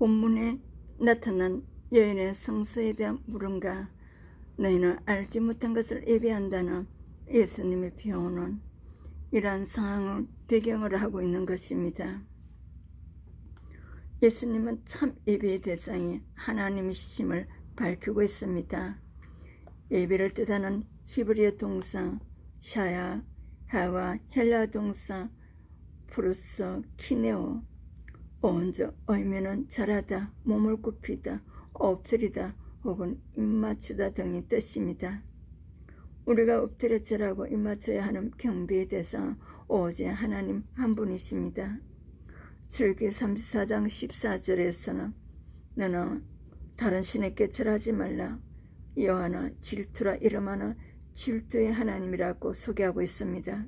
본문에 나타난 여인의 성수에 대한 물음과 너희는 알지 못한 것을 예배한다는 예수님의 표현은 이러한 상황을 배경으로 하고 있는 것입니다. 예수님은 참 예배의 대상이 하나님이심을 밝히고 있습니다. 예배를 뜻하는 히브리어 동사 샤야, 하와, 헬라 동사 프로서, 키네오, 언저 의미는 절하다, 몸을 굽히다, 엎드리다 혹은 입맞추다 등의 뜻입니다. 우리가 엎드려 절하고 입맞춰야 하는 경배의 대상은 오직 하나님 한 분이십니다. 출애굽기 34장 14절에서는 너는 다른 신에게 절하지 말라, 여호와는 질투라 이름하는 질투의 하나님이라고 소개하고 있습니다.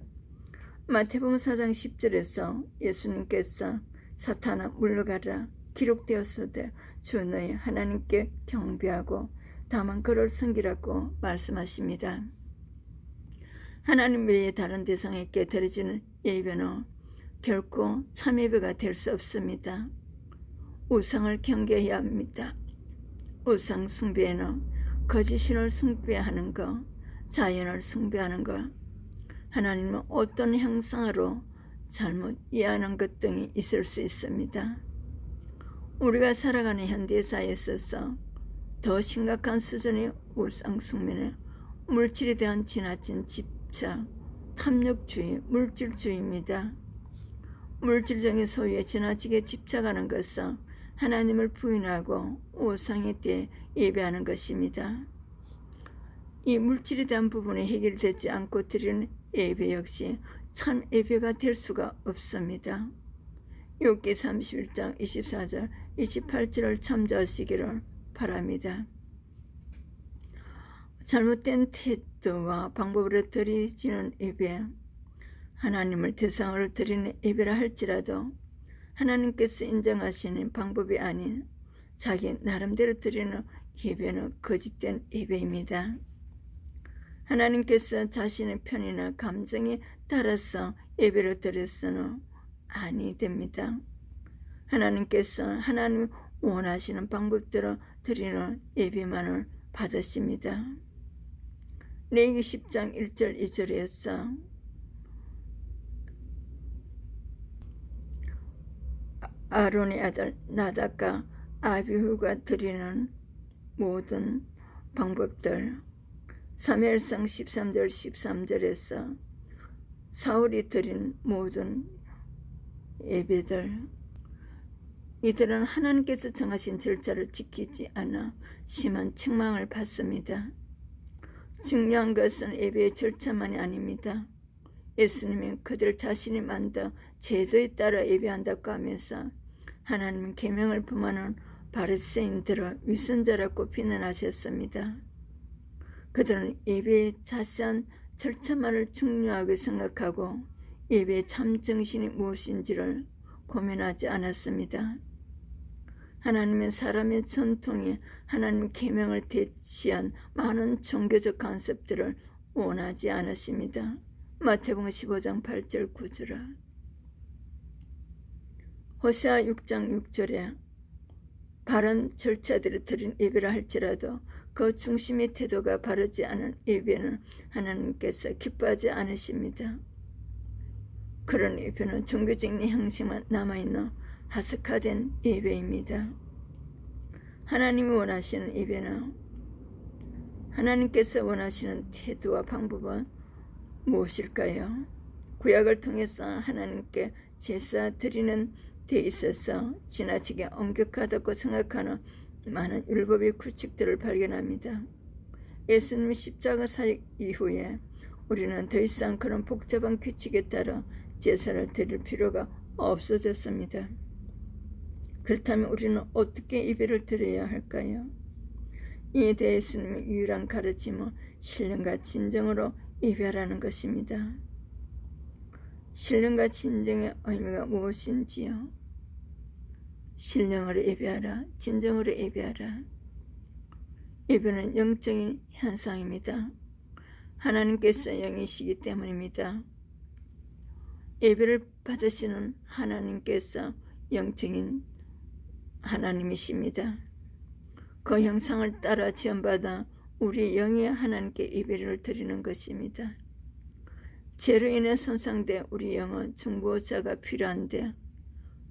마태복음 4장 10절에서 예수님께서 사탄아 물러가라, 기록되었으되 주 너희 하나님께 경배하고 다만 그를 섬기라고 말씀하십니다. 하나님 외에 다른 대상에게 드려지는 예배는 결코 참 예배가 될 수 없습니다. 우상을 경계해야 합니다. 우상 숭배에는 거짓신을 숭배하는 것, 자연을 숭배하는 것, 하나님은 어떤 형상으로 잘못 이해하는 것 등이 있을 수 있습니다. 우리가 살아가는 현대사회에 있어서 더 심각한 수준의 우상 숭배는 물질에 대한 지나친 집착, 탐욕주의, 물질주의입니다. 물질적인 소유에 지나치게 집착하는 것은 하나님을 부인하고 우상에 대해 예배하는 것입니다. 이 물질에 대한 부분이 해결되지 않고 드리는 예배 역시 참 예배가 될 수가 없습니다. 욥기 31장 24절 28절을 참조하시기를 바랍니다. 잘못된 태도와 방법으로 드리지는 예배, 하나님을 대상으로 드리는 예배라 할지라도 하나님께서 인정하시는 방법이 아닌 자기 나름대로 드리는 예배는 거짓된 예배입니다. 하나님께서 자신의 편이나 감정에 따라서 예배를 드려서는 아니 됩니다. 하나님께서 하나님 원하시는 방법대로 드리는 예배만을 받으십니다. 레위기 10장 1절 2절에서 아론의 아들 나답과 아비후가 드리는 모든 방법들, 사무엘상 13절 13절에서 사울이 드린 모든 예배들, 이들은 하나님께서 정하신 절차를 지키지 않아 심한 책망을 받습니다. 중요한 것은 예배의 절차만이 아닙니다. 예수님은 그들 자신이 만든 제도에 따라 예배한다고 하면서 하나님은 계명을 범하는 바리새인들을 위선자라고 비난하셨습니다. 그들은 예배의 자세한 절차만을 중요하게 생각하고 예배의 참 정신이 무엇인지를 고민하지 않았습니다. 하나님은 사람의 전통에 하나님 계명을 대치한 많은 종교적 컨셉들을 원하지 않으십니다. 마태복음 15장 8절 9절을 호세아 6장 6절에 바른 절차들을 드린 예배라 할지라도 그 중심의 태도가 바르지 않은 예배는 하나님께서 기뻐하지 않으십니다. 그런 예배는 종교적인 형식만 남아있는 하스카된 예배입니다. 하나님이 원하시는 예배는, 하나님께서 원하시는 태도와 방법은 무엇일까요? 구약을 통해서 하나님께 제사 드리는 데 있어서 지나치게 엄격하다고 생각하는 많은 율법의 규칙들을 발견합니다. 예수님의 십자가 사역 이후에 우리는 더 이상 그런 복잡한 규칙에 따라 제사를 드릴 필요가 없어졌습니다. 그렇다면 우리는 어떻게 예배를 드려야 할까요? 이에 대해 예수님의 유일한 가르침은 신령과 진정으로 예배하라는 것입니다. 신령과 진정의 의미가 무엇인지요? 신령으로 예배하라, 진정으로 예배하라. 예배는 영적인 현상입니다. 하나님께서 영이시기 때문입니다. 예배를 받으시는 하나님께서 영적인 하나님이십니다. 그 형상을 따라 지음받아 우리 영이 하나님께 예배를 드리는 것입니다. 죄로 인해 손상된 우리 영은 중보자가 필요한데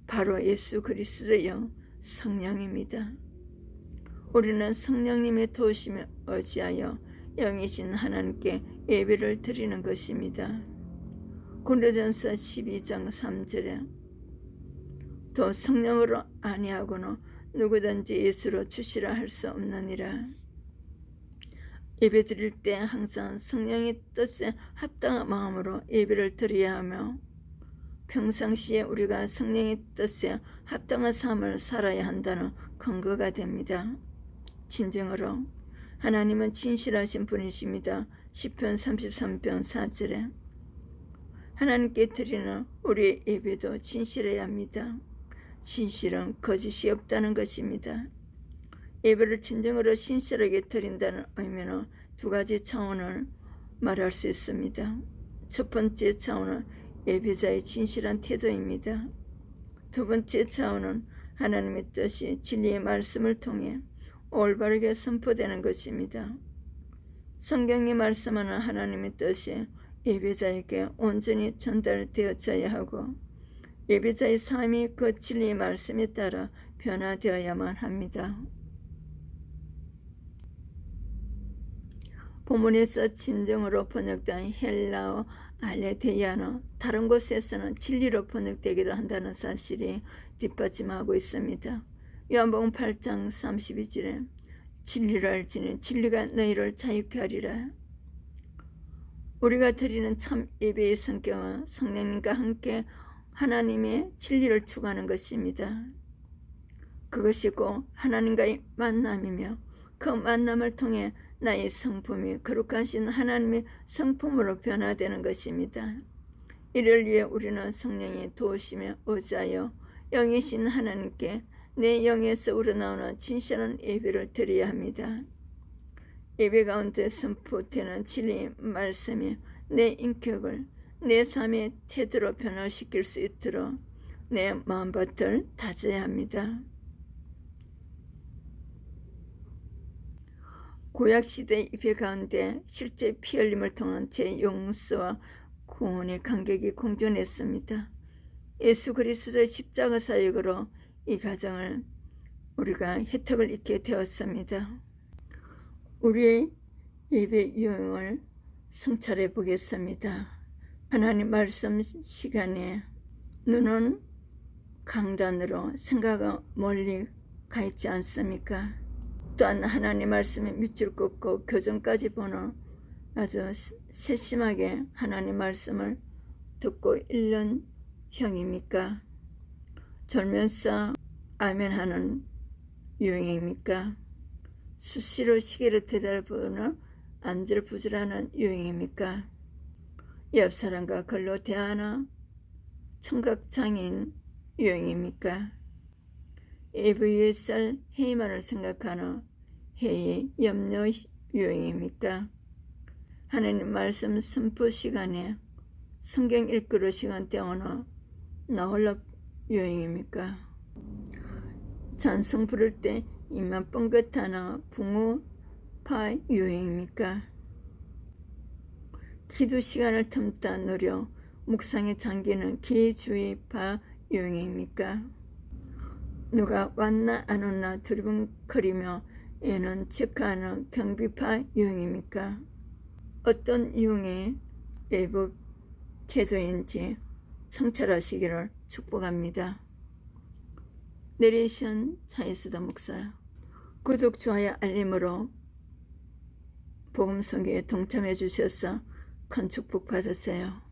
바로 예수 그리스도의 영 성령입니다. 우리는 성령님의 도우심에 의지하여 영이신 하나님께 예배를 드리는 것입니다. 고린도전서 12장 3절에 또 성령으로 아니하고는 누구든지 예수로 주시라 할 수 없느니라. 예배 드릴 때 항상 성령의 뜻에 합당한 마음으로 예배를 드려야 하며 평상시에 우리가 성령의 뜻에 합당한 삶을 살아야 한다는 근거가 됩니다. 진정으로 하나님은 진실하신 분이십니다. 시편 33편 4절에 하나님께 드리는 우리의 예배도 진실해야 합니다. 진실은 거짓이 없다는 것입니다. 예배를 진정으로 신실하게 드린다는 의미는 두 가지 차원을 말할 수 있습니다. 첫 번째 차원은 예배자의 진실한 태도입니다. 두 번째 차원은 하나님의 뜻이 진리의 말씀을 통해 올바르게 선포되는 것입니다. 성경이 말씀하는 하나님의 뜻이 예배자에게 온전히 전달되어져야 하고 예배자의 삶이 그 진리의 말씀에 따라 변화되어야만 합니다. 본문에서 진정으로 번역된 헬라어 알레데이아는 다른 곳에서는 진리로 번역되기도 한다는 사실이 뒷받침하고 있습니다. 요한복음 8장 32절에 진리를 알지니 진리가 너희를 자유케 하리라. 우리가 드리는 참 예배의 성격은 성령님과 함께 하나님의 진리를 추구하는 것입니다. 그것이 곧 하나님과의 만남이며 그 만남을 통해 나의 성품이 거룩하신 하나님의 성품으로 변화되는 것입니다. 이를 위해 우리는 성령의 도우심에 의지하여 영이신 하나님께 내 영에서 우러나오는 진실한 예배를 드려야 합니다. 예배 가운데 선포되는 진리의 말씀이 내 인격을 내 삶의 태도로 변화시킬 수 있도록 내 마음밭을 다져야 합니다. 구약시대 예배 가운데 실제 피 흘림을 통한 재용서와 구원의 간격이 공존했습니다. 예수 그리스도의 십자가 사역으로 이 가정을 우리가 혜택을 입게 되었습니다. 우리의 예배 유형을 성찰해 보겠습니다. 하나님 말씀 시간에 눈은 강단으로 생각은 멀리 가 있지 않습니까? 또한 하나님 말씀에 밑줄 긋고 교정까지 보는 아주 세심하게 하나님 말씀을 듣고 읽는 형입니까? 졸면서 아멘하는 유행입니까? 수시로 시계를 되돌아보는 안절부절하는 유행입니까? 옆 사람과 글로 대하나 청각장애인 유행입니까? AVSR 회의만을 생각하는 회의 염려 유행입니까? 하나님 말씀 선포 시간에 성경 읽기로 시간 때우는 나홀로 유행입니까? 찬송 부를 때 입만 뻥긋하는 붕어파 유행입니까? 기도 시간을 틈타 누려 묵상에 잠기는 기주의파 유행입니까? 누가 왔나 안 왔나 두리번거리며 얘는 체크하는 경비파 유행입니까? 어떤 유행의 예배 태도인지 성찰하시기를 축복합니다. 내레이션 차이스더 목사. 구독, 좋아요, 알림으로 복음 선교에 동참해 주셔서 큰 축복 받으세요.